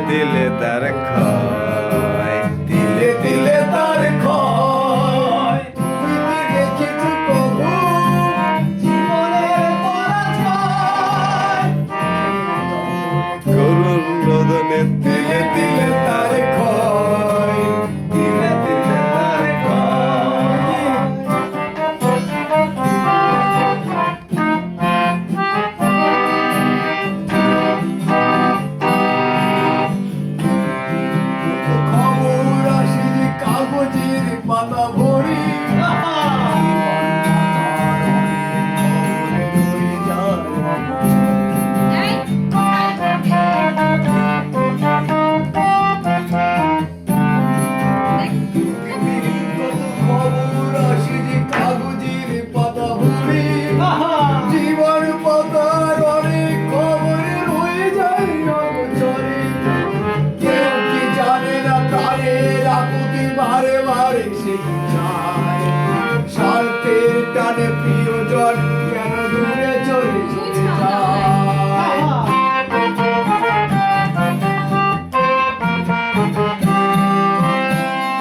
তিলে তার ক্ষয়, তিলে তিলে তার ক্ষয়। দেখেছি প্রভু জীবনের পরাজয়, করুণ রোদনে তিলে তিলে তার ক্ষয়, তিলে তিলে তার ক্ষয়। খবর আসে যে কাগজের পাতা ভরি, খবর আসে যে কাগজের পাতা ভরি, জীবন পাতার অনেক খবর রয়ে যায় অগোচরে। কেউ কি জানে না প্রাণের আকুতি বারে বারে সে কি চায়, স্বার্থের টানে প্রিয়জন কেন দূরে চলে চলে যায়।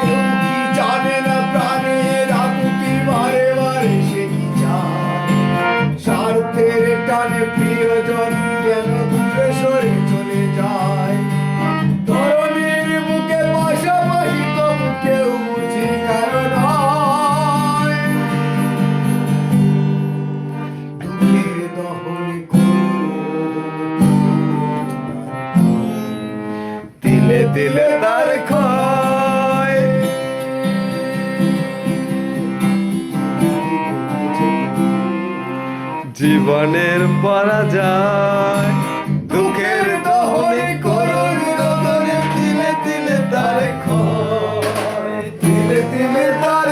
কেউ কি জানে না প্রাণের আকুতি বারে বারে সে কি চায়, স্বার্থের টানে প্রিয়জন কেন দূরে সরে চলে যায়। ধরনের বুকে পাশাপাশি তবু কেউ বুঝে কারণ হয়, দুঃখের দহনে তিলে তিলে তার ক্ষয়। জীবনের পরাজয়, দুঃখের দহনে করুণ রোদনে তিলে তিলে তার ক্ষয়, তিলে তিলে তার